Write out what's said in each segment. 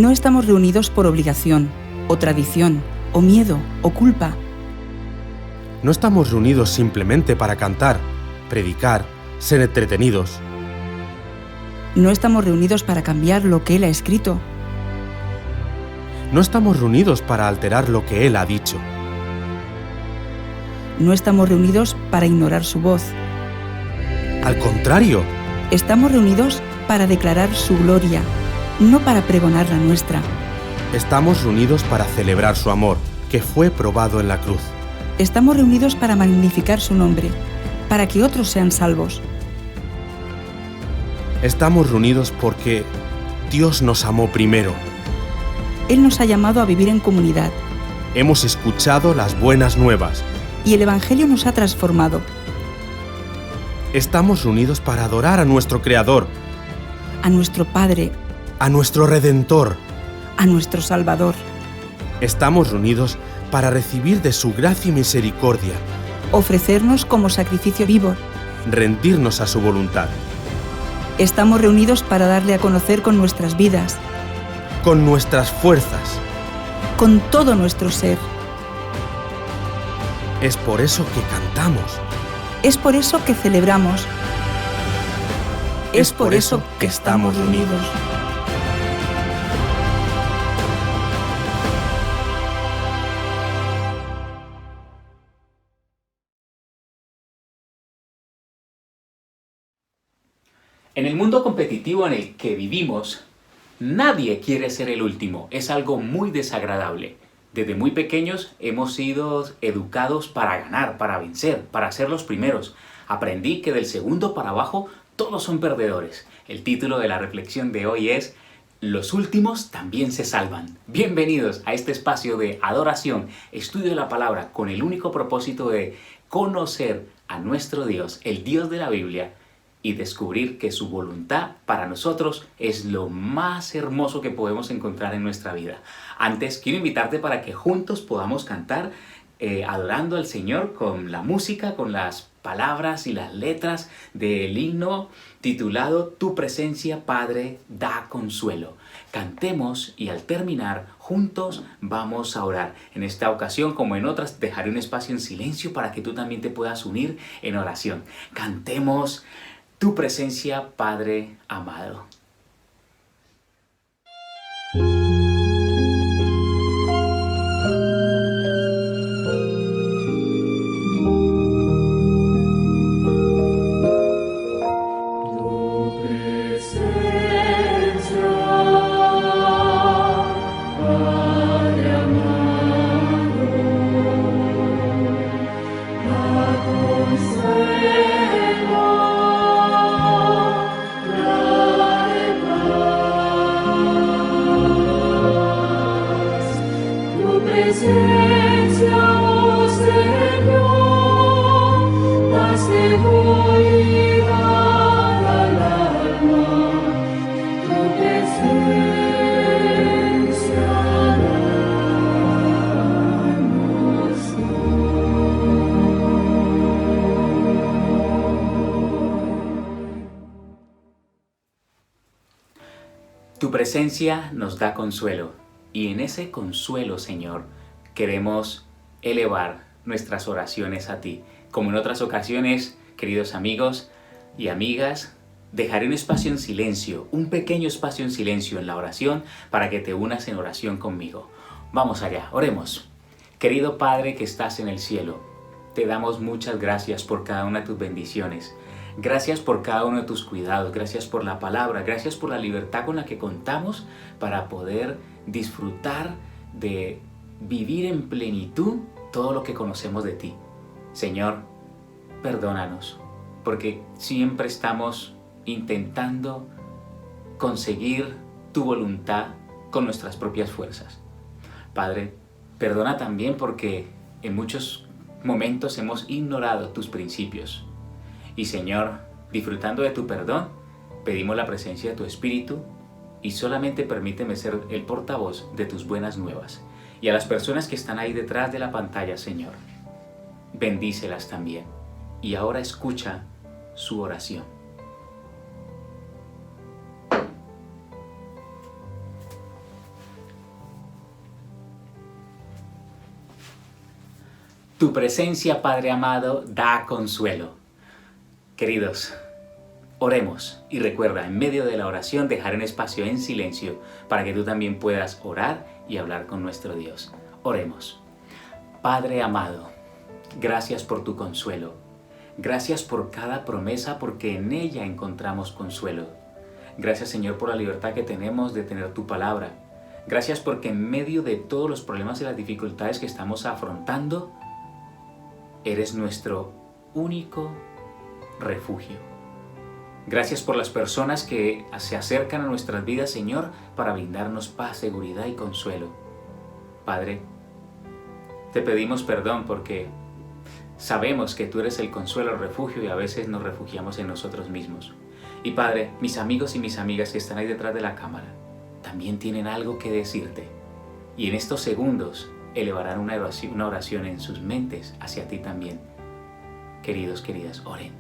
No estamos reunidos por obligación, o tradición, o miedo, o culpa. No estamos reunidos simplemente para cantar, predicar, ser entretenidos. No estamos reunidos para cambiar lo que Él ha escrito. No estamos reunidos para alterar lo que Él ha dicho. No estamos reunidos para ignorar su voz. Al contrario, Estamos reunidos para declarar su gloria, no para pregonar la nuestra. estamos reunidos para celebrar su amor, que fue probado en la cruz. Estamos reunidos para magnificar su nombre, para que otros sean salvos. Estamos reunidos porque Dios nos amó primero. Él nos ha llamado a vivir en comunidad Hemos escuchado las buenas nuevas. y el Evangelio nos ha transformado. Estamos reunidos para adorar a nuestro Creador, A nuestro Padre, a nuestro Redentor. a nuestro Salvador. Estamos reunidos para recibir de su gracia y misericordia, Ofrecernos como sacrificio vivo. rendirnos a su voluntad, Estamos reunidos para darle a conocer con nuestras vidas, con nuestras fuerzas. con todo nuestro ser. Es por eso que cantamos. Es por eso que celebramos. Es por eso que estamos reunidos. En el mundo competitivo en el que vivimos, nadie quiere ser el último. Es algo muy desagradable. Desde muy pequeños hemos sido educados para ganar, para vencer, para ser los primeros. Aprendí que del segundo para abajo todos son perdedores. El título de la reflexión de hoy es Los últimos también se salvan. Bienvenidos a este espacio de adoración, estudio de la palabra, con el único propósito de conocer a nuestro Dios, el Dios de la Biblia, y descubrir que su voluntad para nosotros es lo más hermoso que podemos encontrar en nuestra vida. Antes, quiero invitarte para que juntos podamos cantar adorando al Señor con la música, con las palabras y las letras del himno titulado Tu presencia, Padre, da consuelo. Cantemos y al terminar, juntos vamos a orar. En esta ocasión, como en otras, dejaré un espacio en silencio para que tú también te puedas unir en oración. Cantemos Tu presencia, Padre amado. Tu presencia nos da consuelo y en ese consuelo, Señor, queremos elevar nuestras oraciones a ti. Como en otras ocasiones, queridos amigos y amigas, dejaré un espacio en silencio, un pequeño espacio en silencio en la oración para que te unas en oración conmigo. Vamos allá, oremos. Querido Padre que estás en el cielo, te damos muchas gracias por cada una de tus bendiciones. Gracias por cada uno de tus cuidados, gracias por la palabra, gracias por la libertad con la que contamos para poder disfrutar de vivir en plenitud todo lo que conocemos de ti. Señor, perdónanos, porque siempre estamos intentando conseguir tu voluntad con nuestras propias fuerzas. Padre, perdona también porque en muchos momentos hemos ignorado tus principios. Y Señor, disfrutando de tu perdón, pedimos la presencia de tu Espíritu y solamente permíteme ser el portavoz de tus buenas nuevas. Y a las personas que están ahí detrás de la pantalla, Señor, bendícelas también. Y ahora escucha su oración. Tu presencia, Padre amado, da consuelo. Queridos, oremos y recuerda, en medio de la oración, dejar un espacio en silencio para que tú también puedas orar y hablar con nuestro Dios. Oremos. Padre amado, gracias por tu consuelo. Gracias por cada promesa porque en ella encontramos consuelo. Gracias, Señor, por la libertad que tenemos de tener tu palabra. Gracias porque en medio de todos los problemas y las dificultades que estamos afrontando, eres nuestro único refugio. Gracias por las personas que se acercan a nuestras vidas, Señor, para brindarnos paz, seguridad y consuelo. Padre, te pedimos perdón porque sabemos que tú eres el consuelo, el refugio y a veces nos refugiamos en nosotros mismos. Y Padre, mis amigos y mis amigas que están ahí detrás de la cámara también tienen algo que decirte. Y en estos segundos elevarán una oración en sus mentes hacia ti también. Queridos, queridas, oren.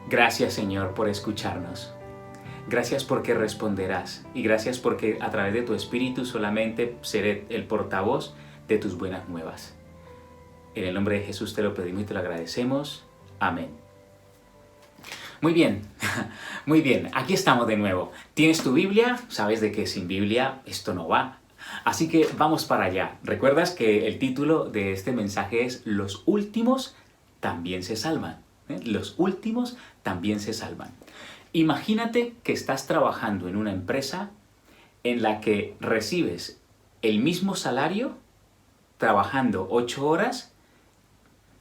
Gracias, Señor, por escucharnos. Gracias porque responderás y gracias porque a través de tu Espíritu solamente seré el portavoz de tus buenas nuevas. En el nombre de Jesús te lo pedimos y te lo agradecemos. Amén. Muy bien, muy bien, aquí estamos de nuevo. ¿Tienes tu Biblia? Sabes de que sin Biblia esto no va. Así que vamos para allá. ¿Recuerdas que el título de este mensaje es Los últimos también se salvan? Los últimos también se salvan. Imagínate que estás trabajando en una empresa en la que recibes el mismo salario trabajando 8 horas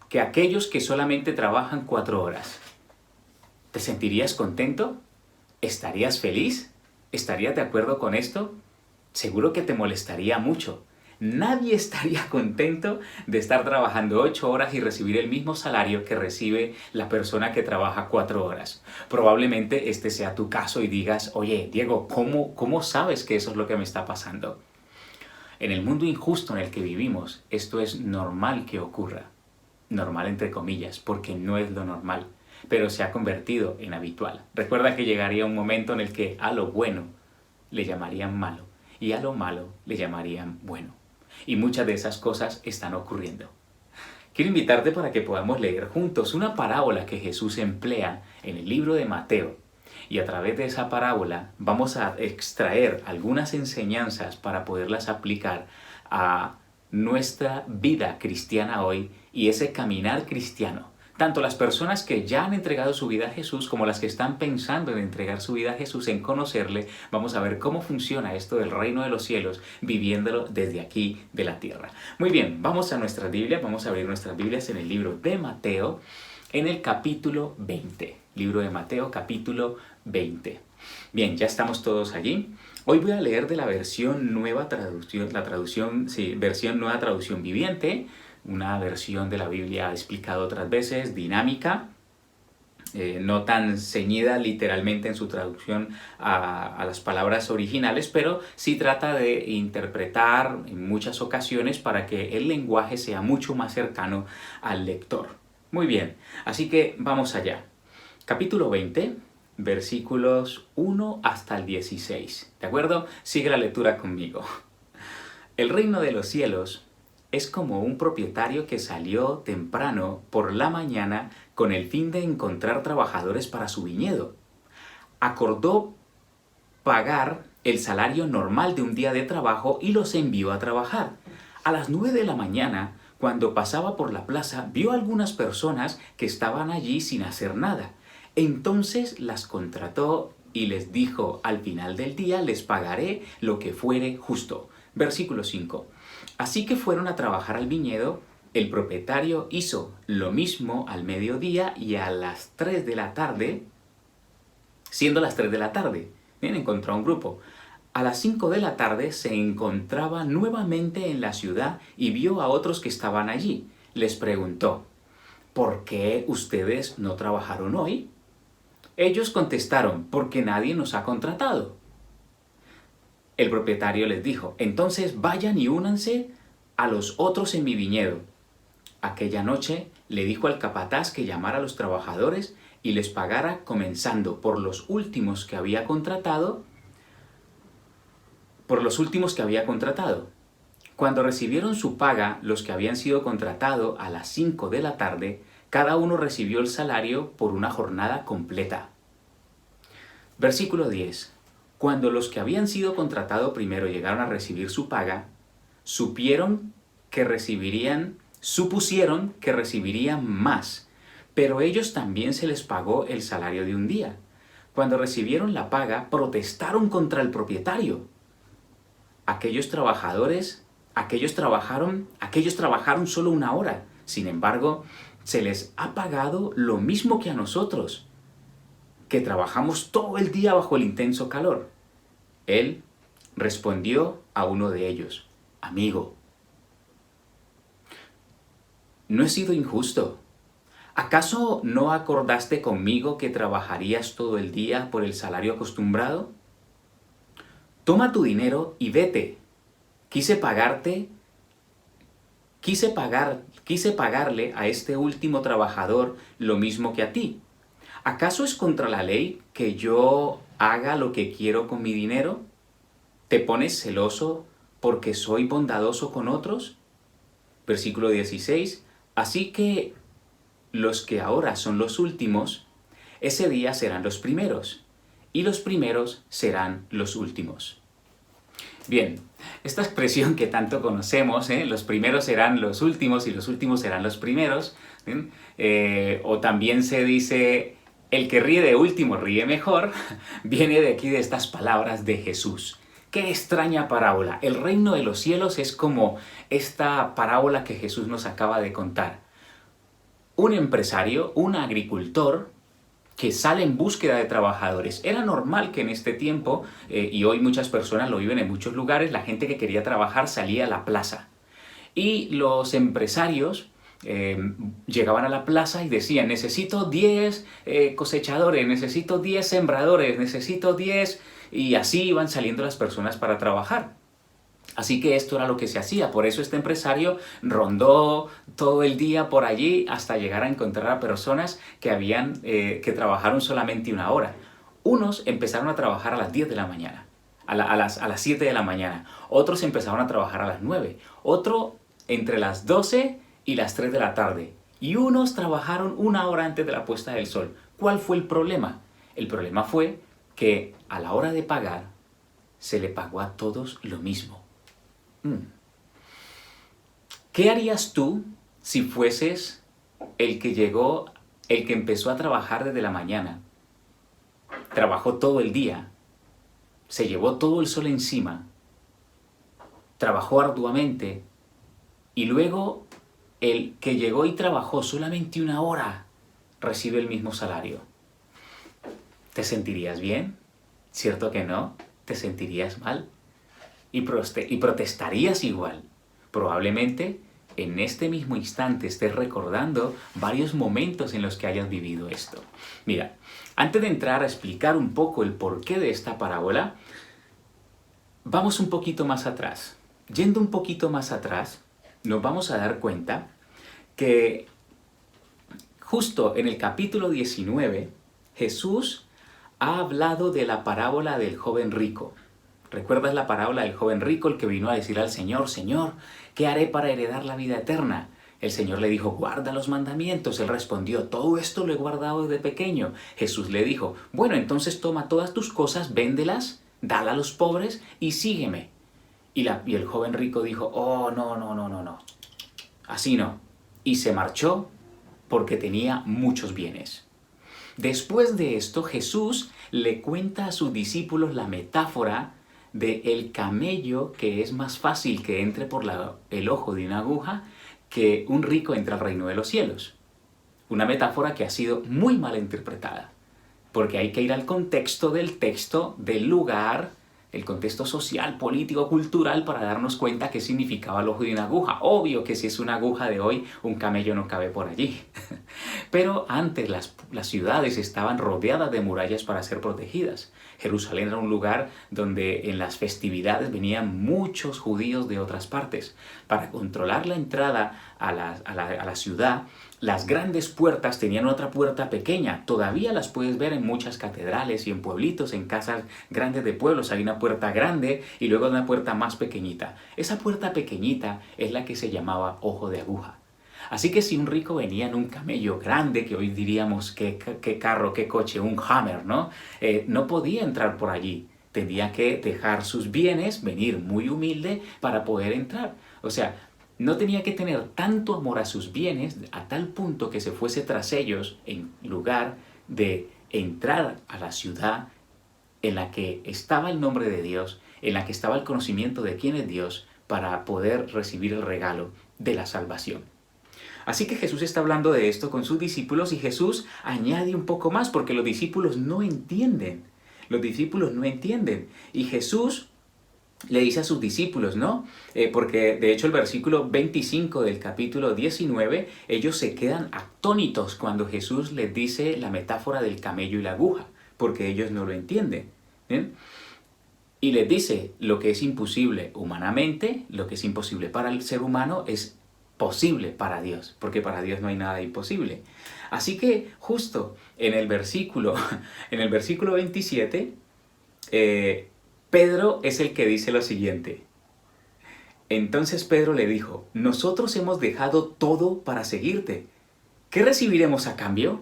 que aquellos que solamente trabajan 4 horas. ¿Te sentirías contento? ¿Estarías feliz? ¿Estarías de acuerdo con esto? Seguro que te molestaría mucho. Nadie estaría contento de estar trabajando 8 horas y recibir el mismo salario que recibe la persona que trabaja 4 horas. Probablemente este sea tu caso y digas, oye, Diego, ¿cómo sabes que eso es lo que me está pasando? En el mundo injusto en el que vivimos, esto es normal que ocurra. Normal entre comillas, porque no es lo normal, pero se ha convertido en habitual. Recuerda que llegaría un momento en el que a lo bueno le llamarían malo y a lo malo le llamarían bueno. Y muchas de esas cosas están ocurriendo. Quiero invitarte para que podamos leer juntos una parábola que Jesús emplea en el libro de Mateo. Y a través de esa parábola vamos a extraer algunas enseñanzas para poderlas aplicar a nuestra vida cristiana hoy y ese caminar cristiano. Tanto las personas que ya han entregado su vida a Jesús como las que están pensando en entregar su vida a Jesús, en conocerle, vamos a ver cómo funciona esto del reino de los cielos viviéndolo desde aquí de la tierra. Muy bien, vamos a nuestras Biblias, vamos a abrir nuestras Biblias en el libro de Mateo, en el capítulo 20. Libro de Mateo, capítulo 20. Bien, ya estamos todos allí. Hoy voy a leer de la versión Nueva Traducción, versión Nueva Traducción Viviente, una versión de la Biblia explicada otras veces, dinámica, no tan ceñida literalmente en su traducción a las palabras originales, pero sí trata de interpretar en muchas ocasiones para que el lenguaje sea mucho más cercano al lector. Muy bien, así que vamos allá. Capítulo 20, versículos 1 hasta el 16, ¿de acuerdo? Sigue la lectura conmigo. El reino de los cielos es como un propietario que salió temprano por la mañana con el fin de encontrar trabajadores para su viñedo. Acordó pagar el salario normal de un día de trabajo y los envió a trabajar. A las 9 de la mañana, cuando pasaba por la plaza, vio a algunas personas que estaban allí sin hacer nada. Entonces las contrató y les dijo, al final del día les pagaré lo que fuere justo. Versículo 5. Así que fueron a trabajar al viñedo. El propietario hizo lo mismo al mediodía y a las 3 de la tarde, siendo las 3 de la tarde, bien, encontró a un grupo. A las 5 de la tarde se encontraba nuevamente en la ciudad y vio a otros que estaban allí. Les preguntó, ¿por qué ustedes no trabajaron hoy? Ellos contestaron, porque nadie nos ha contratado. El propietario les dijo, entonces vayan y únanse a los otros en mi viñedo. Aquella noche le dijo al capataz que llamara a los trabajadores y les pagara comenzando por los últimos que había contratado, Cuando recibieron su paga, los que habían sido contratados a las 5 de la tarde, cada uno recibió el salario por una jornada completa. Versículo 10. Cuando los que habían sido contratados primero llegaron a recibir su paga, supusieron que recibirían más, pero ellos también se les pagó el salario de un día. Cuando recibieron la paga, protestaron contra el propietario. Aquellos trabajaron solo una hora. Sin embargo, se les ha pagado lo mismo que a nosotros, que trabajamos todo el día bajo el intenso calor. Él respondió a uno de ellos: Amigo, no he sido injusto. ¿Acaso no acordaste conmigo que trabajarías todo el día por el salario acostumbrado? Toma tu dinero y vete. Quise pagarle a este último trabajador lo mismo que a ti. ¿Acaso es contra la ley que yo haga lo que quiero con mi dinero? ¿Te pones celoso porque soy bondadoso con otros? Versículo 16. Así que los que ahora son los últimos, ese día serán los primeros, y los primeros serán los últimos. Bien, esta expresión que tanto conocemos, los primeros serán los últimos y los últimos serán los primeros, o también se dice, el que ríe de último ríe mejor, viene de aquí, de estas palabras de Jesús. ¡Qué extraña parábola! El reino de los cielos es como esta parábola que Jesús nos acaba de contar. Un empresario, un agricultor, que sale en búsqueda de trabajadores. Era normal que en este tiempo, y hoy muchas personas lo viven en muchos lugares, la gente que quería trabajar salía a la plaza. Y los empresarios llegaban a la plaza y decían, necesito 10 cosechadores, necesito 10 sembradores, necesito 10... Y así iban saliendo las personas para trabajar. Así que esto era lo que se hacía. Por eso este empresario rondó todo el día por allí hasta llegar a encontrar a personas que trabajaron solamente una hora. Unos empezaron a trabajar a las 10 de la mañana, a las 7 de la mañana. Otros empezaron a trabajar a las 9. Otro entre las 12 y las 3 de la tarde. Y unos trabajaron una hora antes de la puesta del sol. ¿Cuál fue el problema? El problema fue que a la hora de pagar se le pagó a todos lo mismo. ¿Qué harías tú si fueses el que empezó a trabajar desde la mañana? Trabajó todo el día, se llevó todo el sol encima, trabajó arduamente y luego el que llegó y trabajó solamente una hora recibe el mismo salario. ¿Te sentirías bien? ¿Cierto que no? ¿Te sentirías mal? Y protestarías igual. Probablemente en este mismo instante estés recordando varios momentos en los que hayas vivido esto. Mira, antes de entrar a explicar un poco el porqué de esta parábola, vamos un poquito más atrás. Yendo un poquito más atrás, nos vamos a dar cuenta que justo en el capítulo 19, Jesús ha hablado de la parábola del joven rico. ¿Recuerdas la parábola del joven rico, el que vino a decir al Señor, Señor, ¿qué haré para heredar la vida eterna? El Señor le dijo, guarda los mandamientos. Él respondió, todo esto lo he guardado desde pequeño. Jesús le dijo, bueno, entonces toma todas tus cosas, véndelas, dala a los pobres y sígueme. Y el joven rico dijo, oh, no, así no. Y se marchó porque tenía muchos bienes. Después de esto, Jesús le cuenta a sus discípulos la metáfora del camello, que es más fácil que entre por el ojo de una aguja que un rico entre al reino de los cielos. Una metáfora que ha sido muy mal interpretada, porque hay que ir al contexto del texto, del lugar, el contexto social, político, cultural, para darnos cuenta qué significaba el ojo de una aguja. Obvio que si es una aguja de hoy, un camello no cabe por allí. Pero antes las ciudades estaban rodeadas de murallas para ser protegidas. Jerusalén era un lugar donde en las festividades venían muchos judíos de otras partes. Para controlar la entrada a la ciudad, las grandes puertas tenían otra puerta pequeña. Todavía las puedes ver en muchas catedrales y en pueblitos, en casas grandes de pueblos. Hay una puerta grande y luego una puerta más pequeñita. Esa puerta pequeñita es la que se llamaba ojo de aguja. Así que si un rico venía en un camello grande, que hoy diríamos qué carro, qué coche, un Hummer, ¿no? No podía entrar por allí. Tenía que dejar sus bienes, venir muy humilde para poder entrar. O sea, no tenía que tener tanto amor a sus bienes a tal punto que se fuese tras ellos en lugar de entrar a la ciudad en la que estaba el nombre de Dios, en la que estaba el conocimiento de quién es Dios, para poder recibir el regalo de la salvación. Así que Jesús está hablando de esto con sus discípulos y Jesús añade un poco más porque los discípulos no entienden. Los discípulos no entienden. Y Jesús le dice a sus discípulos, ¿no? Porque de hecho el versículo 25 del capítulo 19, ellos se quedan atónitos cuando Jesús les dice la metáfora del camello y la aguja, porque ellos no lo entienden. ¿Bien? Y les dice, lo que es imposible humanamente, lo que es imposible para el ser humano es posible para Dios, porque para Dios no hay nada imposible. Así que justo en el versículo 27, Pedro es el que dice lo siguiente. Entonces Pedro le dijo, nosotros hemos dejado todo para seguirte. ¿Qué recibiremos a cambio?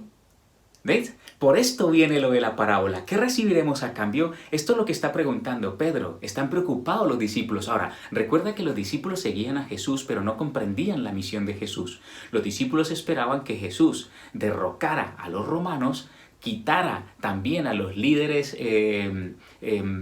¿Veis? Por esto viene lo de la parábola. ¿Qué recibiremos a cambio? Esto es lo que está preguntando Pedro. Están preocupados los discípulos. Ahora, recuerda que los discípulos seguían a Jesús, pero no comprendían la misión de Jesús. Los discípulos esperaban que Jesús derrocara a los romanos, quitara también a los líderes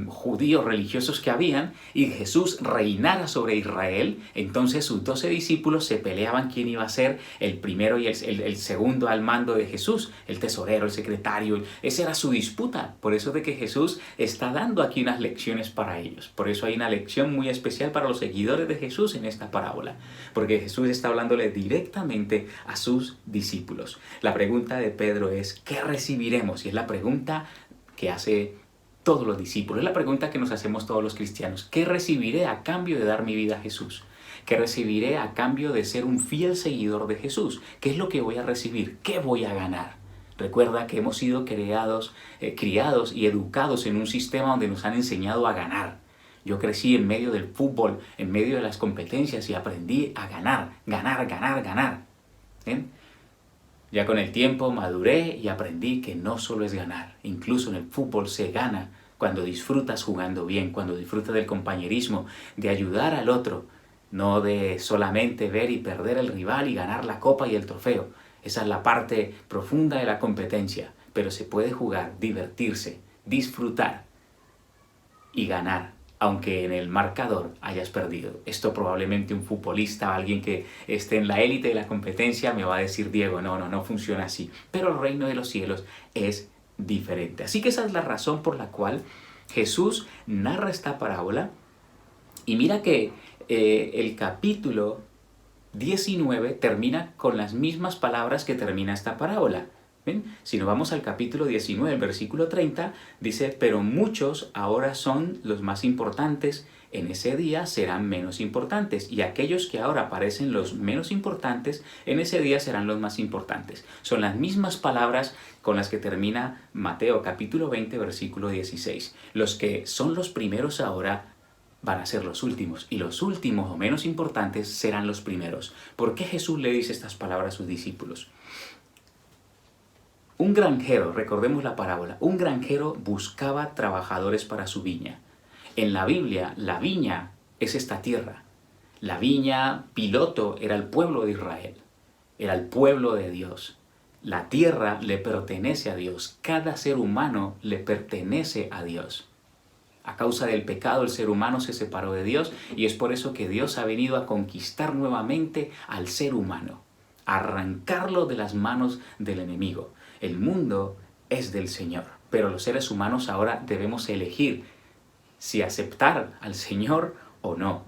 judíos religiosos que habían y Jesús reinara sobre Israel. Entonces sus 12 discípulos se peleaban quién iba a ser el primero y el segundo al mando de Jesús, el tesorero, el secretario. Esa era su disputa. Por eso de que Jesús está dando aquí unas lecciones para ellos. Por eso hay una lección muy especial para los seguidores de Jesús en esta parábola. Porque Jesús está hablándole directamente a sus discípulos. La pregunta de Pedro es, ¿qué recibiremos? Y es la pregunta que hace todos los discípulos, es la pregunta que nos hacemos todos los cristianos. ¿Qué recibiré a cambio de dar mi vida a Jesús? ¿Qué recibiré a cambio de ser un fiel seguidor de Jesús? ¿Qué es lo que voy a recibir? ¿Qué voy a ganar? Recuerda que hemos sido criados y educados en un sistema donde nos han enseñado a ganar. Yo crecí en medio del fútbol, en medio de las competencias y aprendí a ganar. ¿Ven? Ya con el tiempo maduré y aprendí que no solo es ganar. Incluso en el fútbol se gana cuando disfrutas jugando bien, cuando disfrutas del compañerismo, de ayudar al otro, no de solamente ver y perder el rival y ganar la copa y el trofeo. Esa es la parte profunda de la competencia, pero se puede jugar, divertirse, disfrutar y ganar, aunque en el marcador hayas perdido. Esto probablemente un futbolista, alguien que esté en la élite de la competencia me va a decir, Diego, no funciona así. Pero el reino de los cielos es diferente. Así que esa es la razón por la cual Jesús narra esta parábola. Y mira que el capítulo 19 termina con las mismas palabras que termina esta parábola. ¿Ven? Si nos vamos al capítulo 19, el versículo 30, dice, pero muchos ahora son los más importantes, en ese día serán menos importantes, y aquellos que ahora parecen los menos importantes, en ese día serán los más importantes. Son las mismas palabras con las que termina Mateo capítulo 20, versículo 16. Los que son los primeros ahora van a ser los últimos, y los últimos o menos importantes serán los primeros. ¿Por qué Jesús le dice estas palabras a sus discípulos? Un granjero, recordemos la parábola, un granjero buscaba trabajadores para su viña. En la Biblia, la viña es esta tierra. La viña piloto era el pueblo de Israel, era el pueblo de Dios. La tierra le pertenece a Dios, cada ser humano le pertenece a Dios. A causa del pecado, el ser humano se separó de Dios y es por eso que Dios ha venido a conquistar nuevamente al ser humano, a arrancarlo de las manos del enemigo. El mundo es del Señor, pero los seres humanos ahora debemos elegir si aceptar al Señor o no.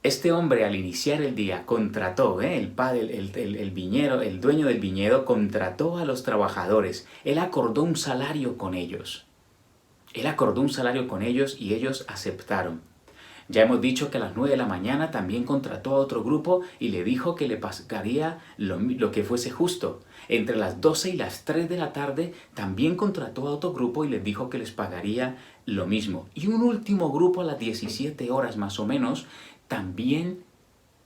Este hombre al iniciar el día contrató, el padre, el viñero, el dueño del viñedo contrató a los trabajadores. Él acordó un salario con ellos. Él acordó un salario con ellos y ellos aceptaron. Ya hemos dicho que a las 9 de la mañana también contrató a otro grupo y le dijo que le pagaría lo que fuese justo. Entre las 12 y las 3 de la tarde también contrató a otro grupo y les dijo que les pagaría lo mismo. Y un último grupo a las 17 horas más o menos también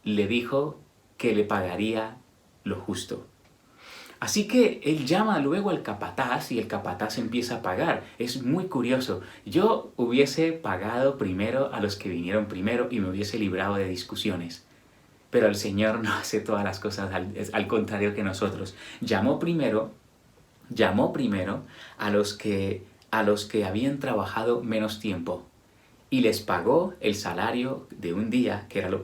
le dijo que le pagaría lo justo. Así que él llama luego al capataz y el capataz empieza a pagar. Es muy curioso. Yo hubiese pagado primero a los que vinieron primero y me hubiese librado de discusiones. Pero el Señor no hace todas las cosas al contrario que nosotros. Llamó primero a los que habían trabajado menos tiempo y les pagó el salario de un día, que era lo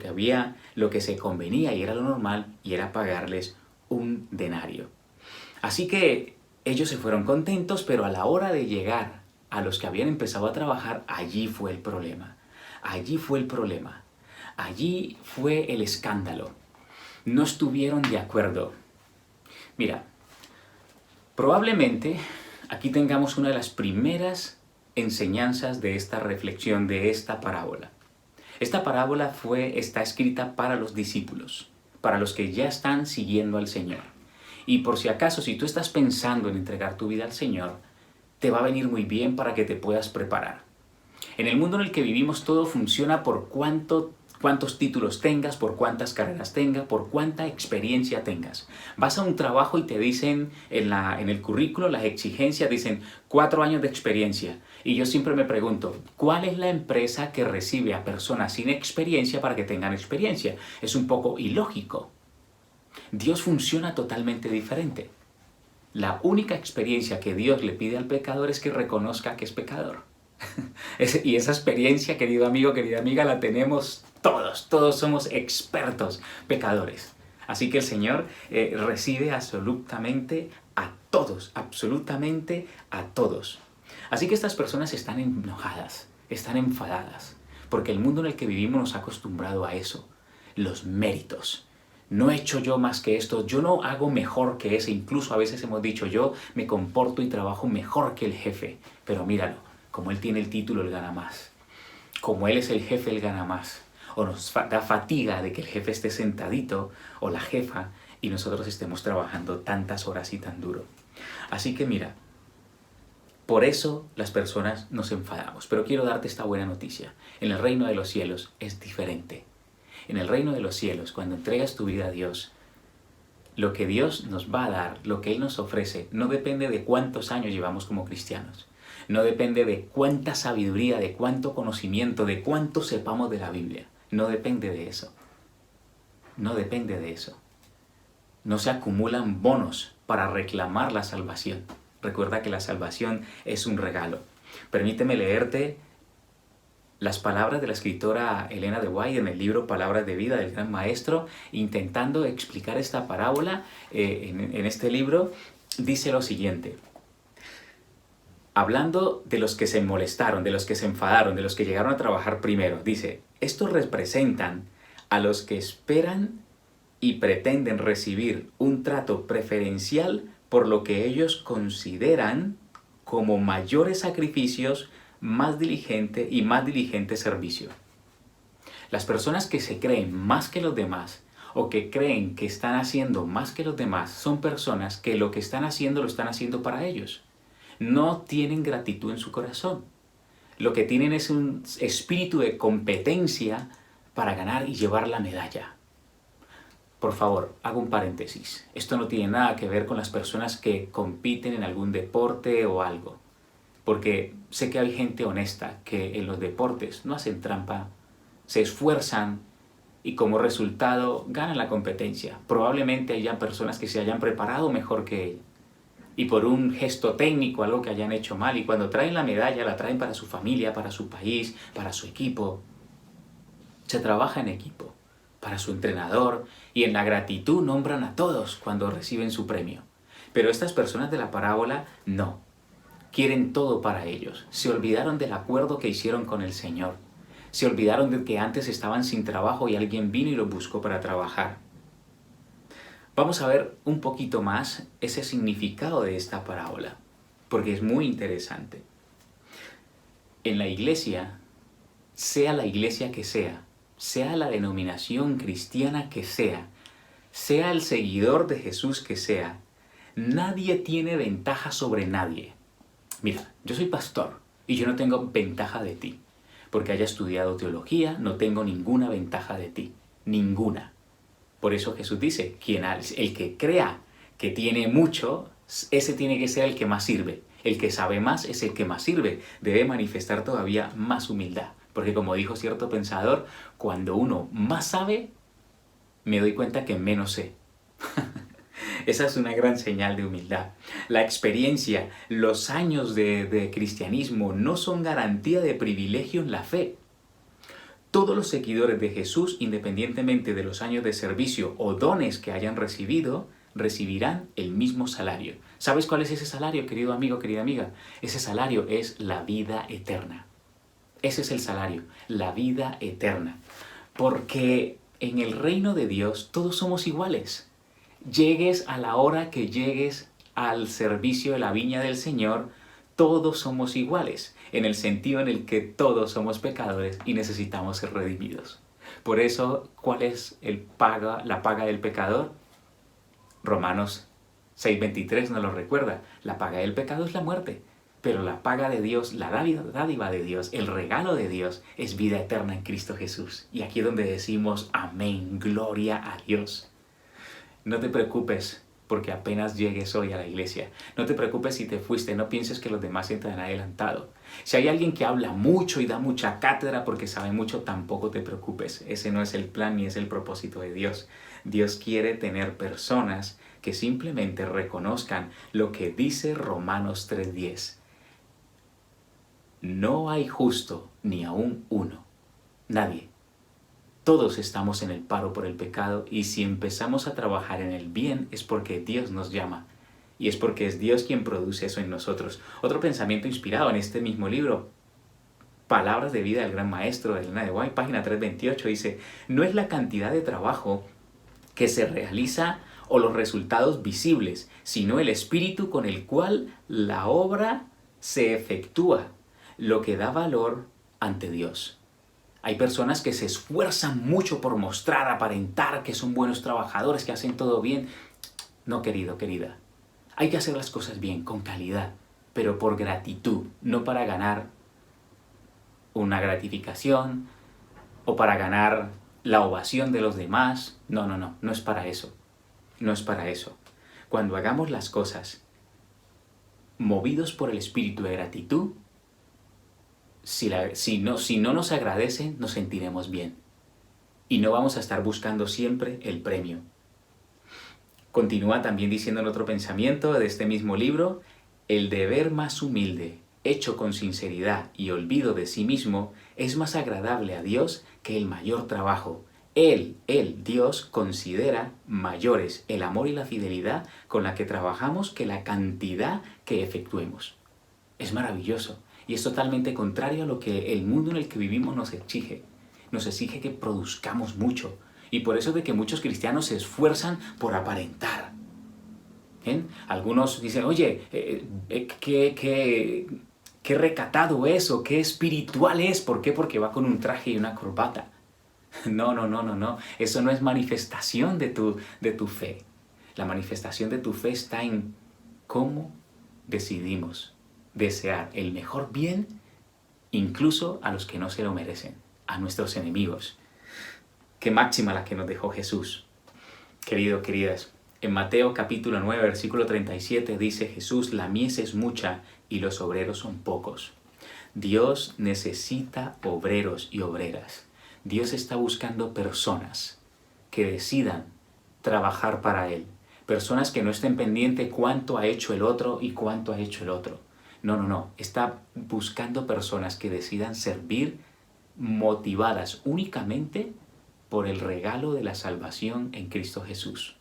que se convenía y era lo normal, y era pagarles un denario. Así que ellos se fueron contentos, pero a la hora de llegar a los que habían empezado a trabajar, allí fue el problema. Allí fue el problema. Allí fue el escándalo. No estuvieron de acuerdo. Mira, probablemente aquí tengamos una de las primeras enseñanzas de esta reflexión, de esta parábola. Esta parábola está escrita para los discípulos, para los que ya están siguiendo al Señor. Y por si acaso, si tú estás pensando en entregar tu vida al Señor, te va a venir muy bien para que te puedas preparar. En el mundo en el que vivimos todo funciona por cuántos títulos tengas, por cuántas carreras tengas, por cuánta experiencia tengas. Vas a un trabajo y te dicen en el currículo, las exigencias dicen 4 años de experiencia. Y yo siempre me pregunto, ¿cuál es la empresa que recibe a personas sin experiencia para que tengan experiencia? Es un poco ilógico. Dios funciona totalmente diferente. La única experiencia que Dios le pide al pecador es que reconozca que es pecador. Y esa experiencia, querido amigo, querida amiga, la tenemos todos. Todos somos expertos pecadores. Así que el Señor recibe absolutamente a todos, absolutamente a todos. Así que estas personas están enojadas, están enfadadas, porque el mundo en el que vivimos nos ha acostumbrado a eso, los méritos. No he hecho yo más que esto, yo no hago mejor que ese, incluso a veces hemos dicho yo me comporto y trabajo mejor que el jefe, pero míralo, como él tiene el título, él gana más. Como él es el jefe, él gana más. O nos da fatiga de que el jefe esté sentadito, o la jefa, y nosotros estemos trabajando tantas horas y tan duro. Así que mira, por eso las personas nos enfadamos. Pero quiero darte esta buena noticia. En el reino de los cielos es diferente. En el reino de los cielos, cuando entregas tu vida a Dios, lo que Dios nos va a dar, lo que Él nos ofrece, no depende de cuántos años llevamos como cristianos. No depende de cuánta sabiduría, de cuánto conocimiento, de cuánto sepamos de la Biblia. No depende de eso. No depende de eso. No se acumulan bonos para reclamar la salvación. Recuerda que la salvación es un regalo. Permíteme leerte las palabras de la escritora Elena de White en el libro Palabras de Vida del Gran Maestro, intentando explicar esta parábola. En este libro dice lo siguiente. Hablando de los que se molestaron, de los que se enfadaron, de los que llegaron a trabajar primero, dice, estos representan a los que esperan y pretenden recibir un trato preferencial por lo que ellos consideran como mayores sacrificios, más diligente servicio. Las personas que se creen más que los demás o que creen que están haciendo más que los demás son personas que lo que están haciendo lo están haciendo para ellos. No tienen gratitud en su corazón. Lo que tienen es un espíritu de competencia para ganar y llevar la medalla. Por favor, hago un paréntesis. Esto no tiene nada que ver con las personas que compiten en algún deporte o algo. Porque sé que hay gente honesta que en los deportes no hacen trampa, se esfuerzan y como resultado ganan la competencia. Probablemente hayan personas que se hayan preparado mejor que él. Y por un gesto técnico, algo que hayan hecho mal, y cuando traen la medalla, la traen para su familia, para su país, para su equipo. Se trabaja en equipo, para su entrenador, y en la gratitud nombran a todos cuando reciben su premio. Pero estas personas de la parábola, no. Quieren todo para ellos. Se olvidaron del acuerdo que hicieron con el Señor. Se olvidaron de que antes estaban sin trabajo y alguien vino y los buscó para trabajar. Vamos a ver un poquito más ese significado de esta parábola, porque es muy interesante. En la iglesia, sea la iglesia que sea la denominación cristiana que sea el seguidor de Jesús que sea, nadie tiene ventaja sobre nadie. Mira, yo soy pastor y yo no tengo ventaja de ti. Porque haya estudiado teología, no tengo ninguna ventaja de ti. Ninguna. Por eso Jesús dice, el que crea que tiene mucho, ese tiene que ser el que más sirve. El que sabe más es el que más sirve. Debe manifestar todavía más humildad. Porque como dijo cierto pensador, cuando uno más sabe, me doy cuenta que menos sé. Esa es una gran señal de humildad. La experiencia, los años de cristianismo no son garantía de privilegio en la fe. Todos los seguidores de Jesús, independientemente de los años de servicio o dones que hayan recibido, recibirán el mismo salario. ¿Sabes cuál es ese salario, querido amigo, querida amiga? Ese salario es la vida eterna. Ese es el salario, la vida eterna. Porque en el reino de Dios todos somos iguales. Llegues a la hora que llegues al servicio de la viña del Señor, todos somos iguales, en el sentido en el que todos somos pecadores y necesitamos ser redimidos. Por eso, ¿cuál es la paga del pecador? Romanos 6:23 nos lo recuerda. La paga del pecado es la muerte, pero la paga de Dios, la dádiva de Dios, el regalo de Dios es vida eterna en Cristo Jesús. Y aquí es donde decimos amén, gloria a Dios. No te preocupes porque apenas llegues hoy a la iglesia. No te preocupes si te fuiste, no pienses que los demás se te han adelantado. Si hay alguien que habla mucho y da mucha cátedra porque sabe mucho, tampoco te preocupes. Ese no es el plan ni es el propósito de Dios. Dios quiere tener personas que simplemente reconozcan lo que dice Romanos 3:10. No hay justo ni aún uno. Nadie. Todos estamos en el paro por el pecado y si empezamos a trabajar en el bien es porque Dios nos llama y es porque es Dios quien produce eso en nosotros. Otro pensamiento inspirado en este mismo libro, Palabras de vida del gran maestro de Elena de White, página 328, dice: no es la cantidad de trabajo que se realiza o los resultados visibles, sino el espíritu con el cual la obra se efectúa, lo que da valor ante Dios. Hay personas que se esfuerzan mucho por mostrar, aparentar que son buenos trabajadores, que hacen todo bien. No, querido, querida. Hay que hacer las cosas bien, con calidad, pero por gratitud, no para ganar una gratificación o para ganar la ovación de los demás. No es para eso. No es para eso. Cuando hagamos las cosas movidos por el espíritu de gratitud, si no nos agradecen, nos sentiremos bien. Y no vamos a estar buscando siempre el premio. Continúa también diciendo en otro pensamiento de este mismo libro: el deber más humilde, hecho con sinceridad y olvido de sí mismo, es más agradable a Dios que el mayor trabajo. Dios, considera mayores el amor y la fidelidad con la que trabajamos que la cantidad que efectuemos. Es maravilloso. Y es totalmente contrario a lo que el mundo en el que vivimos nos exige. Nos exige que produzcamos mucho. Y por eso de que muchos cristianos se esfuerzan por aparentar. ¿Bien? Algunos dicen: oye, qué recatado es o qué espiritual es. ¿Por qué? Porque va con un traje y una corbata. No. Eso no es manifestación de tu fe. La manifestación de tu fe está en cómo decidimos desear el mejor bien, incluso a los que no se lo merecen, a nuestros enemigos. Qué máxima la que nos dejó Jesús. Queridos, queridas, en Mateo capítulo 9, versículo 37 dice Jesús: la mies es mucha y los obreros son pocos. Dios necesita obreros y obreras. Dios está buscando personas que decidan trabajar para Él. Personas que no estén pendientes cuánto ha hecho el otro y cuánto ha hecho el otro. No. Está buscando personas que decidan servir motivadas únicamente por el regalo de la salvación en Cristo Jesús.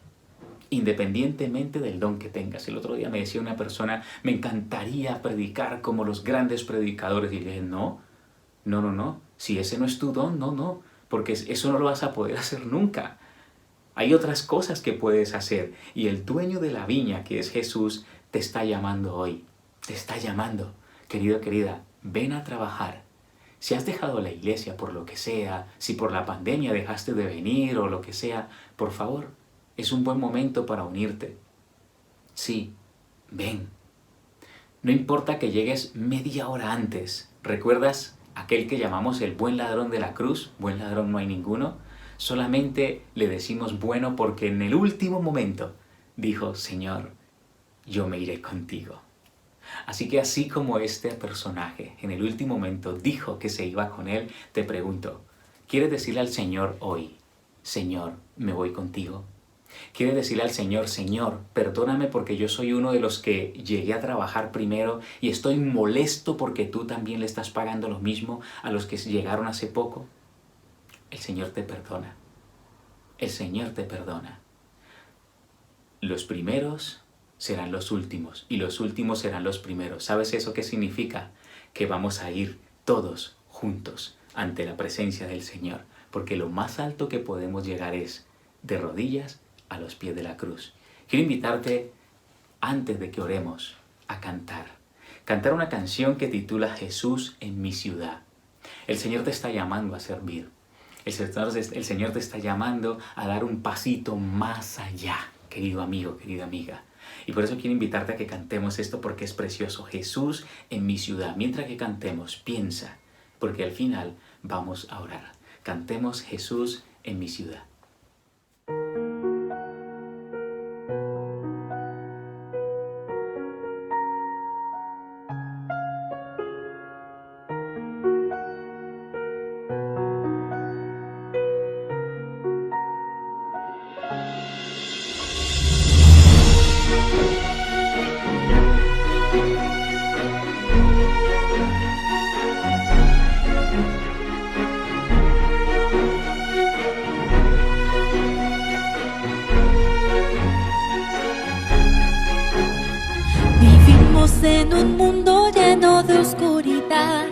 Independientemente del don que tengas. El otro día me decía una persona: me encantaría predicar como los grandes predicadores. Y le dije: no. Si ese no es tu don, no, porque eso no lo vas a poder hacer nunca. Hay otras cosas que puedes hacer y el dueño de la viña, que es Jesús, te está llamando hoy. Te está llamando. Querido, querida, ven a trabajar. Si has dejado la iglesia por lo que sea, si por la pandemia dejaste de venir o lo que sea, por favor, es un buen momento para unirte. Sí, ven. No importa que llegues media hora antes. ¿Recuerdas aquel que llamamos el buen ladrón de la cruz? Buen ladrón no hay ninguno. Solamente le decimos bueno porque en el último momento dijo, Señor, yo me iré contigo. Así que así como este personaje en el último momento dijo que se iba con él, te pregunto, ¿quieres decirle al Señor hoy, Señor, me voy contigo? ¿Quieres decirle al Señor, Señor, perdóname porque yo soy uno de los que llegué a trabajar primero y estoy molesto porque tú también le estás pagando lo mismo a los que llegaron hace poco? El Señor te perdona. El Señor te perdona. Los primeros serán los últimos y los últimos serán los primeros. ¿Sabes eso qué significa? Que vamos a ir todos juntos ante la presencia del Señor, porque lo más alto que podemos llegar es de rodillas a los pies de la cruz. Quiero invitarte, antes de que oremos, a cantar una canción que titula Jesús en mi ciudad. El Señor te está llamando a servir. El Señor te está llamando a dar un pasito más allá, querido amigo, querida amiga. Y por eso quiero invitarte a que cantemos esto porque es precioso. Jesús en mi ciudad. Mientras que cantemos, piensa, porque al final vamos a orar. Cantemos Jesús en mi ciudad. En un mundo lleno de oscuridad,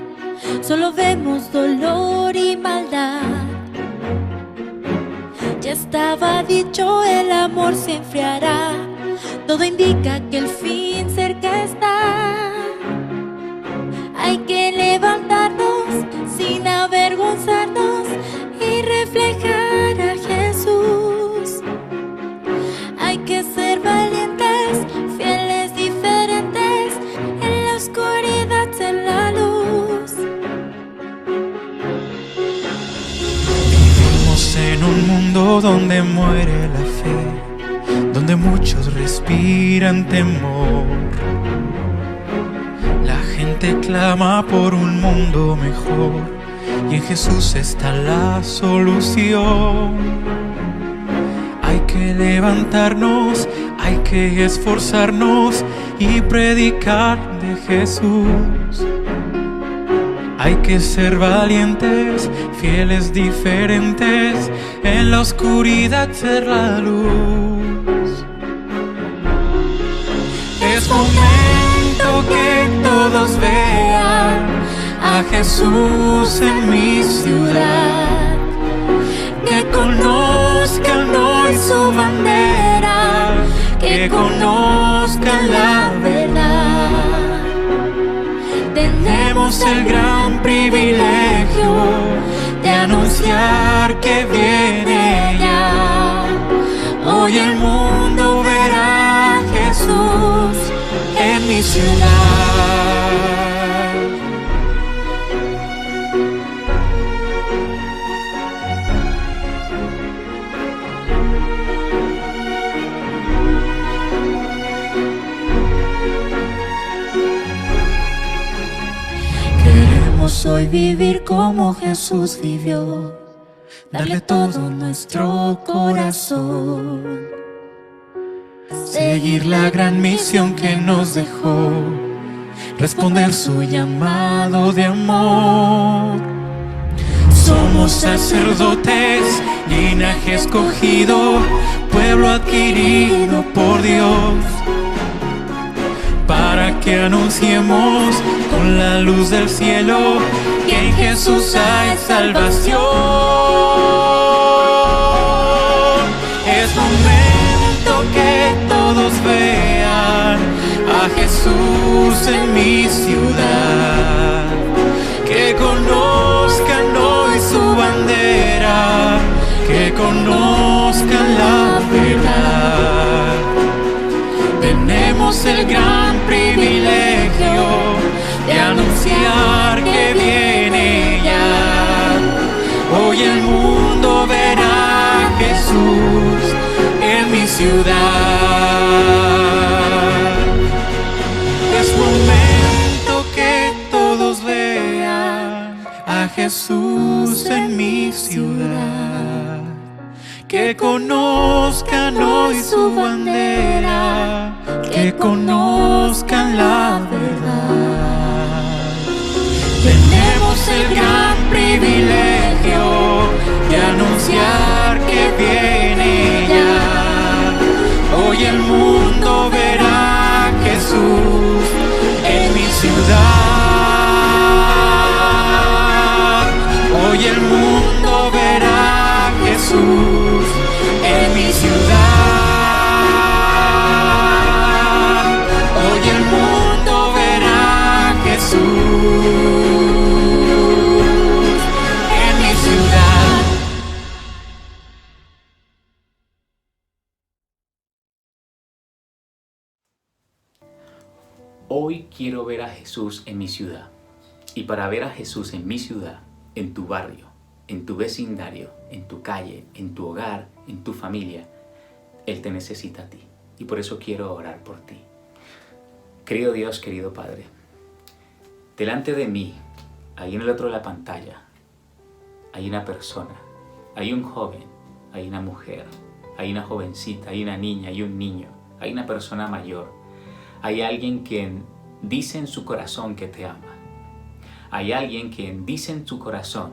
solo vemos dolor y maldad. Ya estaba dicho, el amor se enfriará. Todo indica que el fin cerca está. Hay que levantarnos sin avergonzarnos y reflejar a Jesús. Hay que ser valientes, fieles, diferentes, en la oscuridad ser la luz. Vivimos en un mundo donde muere la fe, donde muchos respiran temor. La gente clama por un mundo mejor y en Jesús está la solución. Hay que levantarnos, hay que esforzarnos y predicar de Jesús. Hay que ser valientes, fieles, diferentes, en la oscuridad ser la luz. Es momento que todos vean a Jesús en mi ciudad, que conozcan hoy su bandera, que conozcan la verdad. Tenemos el gran privilegio de anunciar que viene ya. Hoy el mundo verá a Jesús en mi ciudad. Hoy vivir como Jesús vivió, darle todo nuestro corazón, seguir la gran misión que nos dejó, responder su llamado de amor. Somos sacerdotes, linaje escogido, pueblo adquirido por Dios, para que anunciemos con la luz del cielo que en Jesús hay salvación. Es momento que todos vean a Jesús en mi ciudad, que conozcan hoy su bandera, que conozcan la verdad. Tenemos el gran privilegio de anunciar que viene ya. Hoy el mundo verá a Jesús en mi ciudad. Es momento que todos vean a Jesús en mi ciudad, que conozcan hoy su bandera, que conozcan la verdad. Tenemos el gran privilegio de anunciar que viene ya. Hoy el mundo verá a Jesús en mi ciudad. Hoy el mundo verá a Jesús en mi ciudad. Hoy el mundo verá a Jesús en mi ciudad. Hoy quiero ver a Jesús en mi ciudad. Y para ver a Jesús en mi ciudad, en tu barrio, en tu vecindario, en tu calle, en tu hogar, en tu familia, Él te necesita a ti. Y por eso quiero orar por ti. Querido Dios, querido Padre, delante de mí, ahí en el otro de la pantalla, hay una persona, hay un joven, hay una mujer, hay una jovencita, hay una niña, hay un niño, hay una persona mayor. Hay alguien quien dice en su corazón que te ama. Hay alguien quien dice en su corazón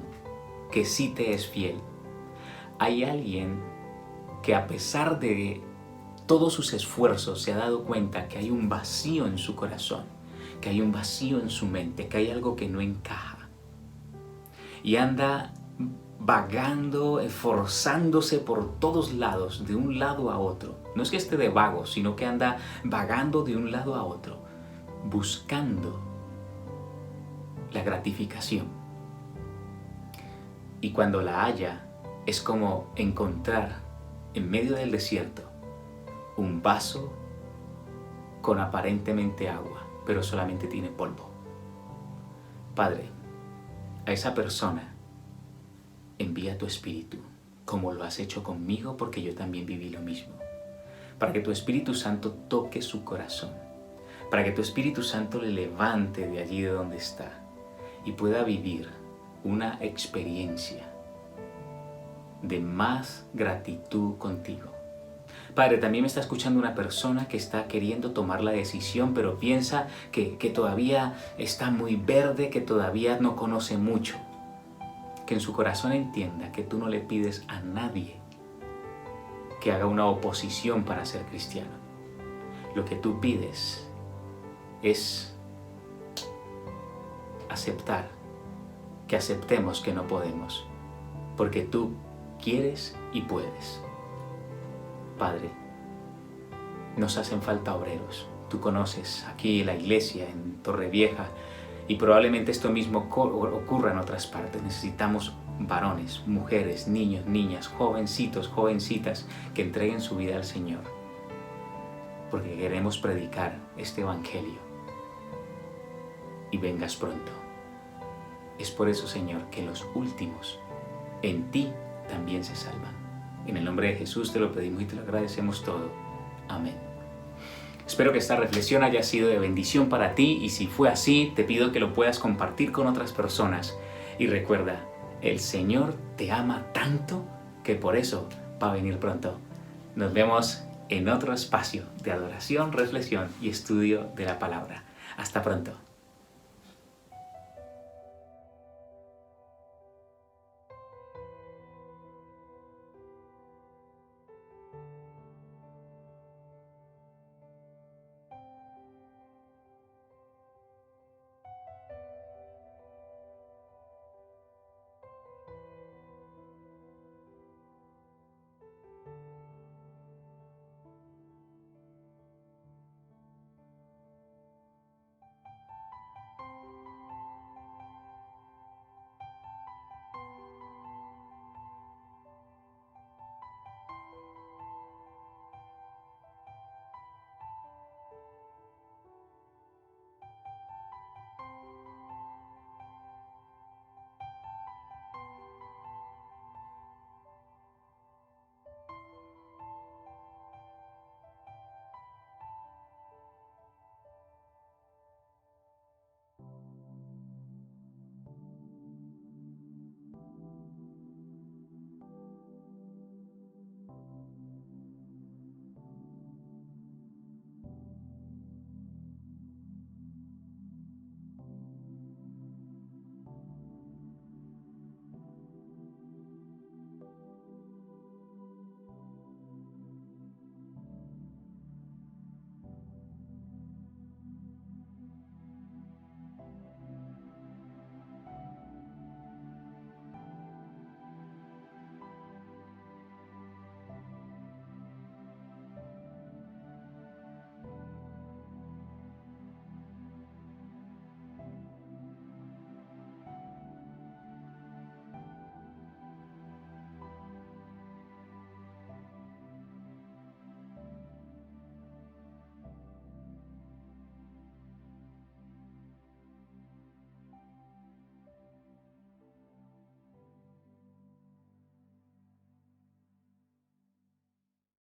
que sí te es fiel. Hay alguien que a pesar de todos sus esfuerzos se ha dado cuenta que hay un vacío en su corazón, que hay un vacío en su mente, que hay algo que no encaja. Y anda vagando, esforzándose por todos lados, de un lado a otro. No es que esté de vago, sino que anda vagando de un lado a otro, buscando la gratificación. Y cuando la halla, es como encontrar en medio del desierto un vaso con aparentemente agua, pero solamente tiene polvo. Padre, a esa persona envía tu Espíritu, como lo has hecho conmigo, porque yo también viví lo mismo, para que tu Espíritu Santo toque su corazón, para que tu Espíritu Santo le levante de allí de donde está y pueda vivir una experiencia de más gratitud contigo. Padre, también me está escuchando una persona que está queriendo tomar la decisión, pero piensa que todavía está muy verde, que todavía no conoce mucho. Que en su corazón entienda que tú no le pides a nadie que haga una oposición para ser cristiano. Lo que tú pides es aceptar, que aceptemos que no podemos, porque tú quieres y puedes. Padre, nos hacen falta obreros. Tú conoces aquí la iglesia en Torrevieja y probablemente esto mismo ocurra en otras partes. Necesitamos varones, mujeres, niños, niñas, jovencitos, jovencitas que entreguen su vida al Señor, porque queremos predicar este evangelio y vengas pronto. Es por eso, Señor, que los últimos en ti también se salvan. En el nombre de Jesús te lo pedimos y te lo agradecemos todo. Amén. Espero que esta reflexión haya sido de bendición para ti y si fue así, te pido que lo puedas compartir con otras personas. Y recuerda, el Señor te ama tanto que por eso va a venir pronto. Nos vemos en otro espacio de adoración, reflexión y estudio de la palabra. Hasta pronto.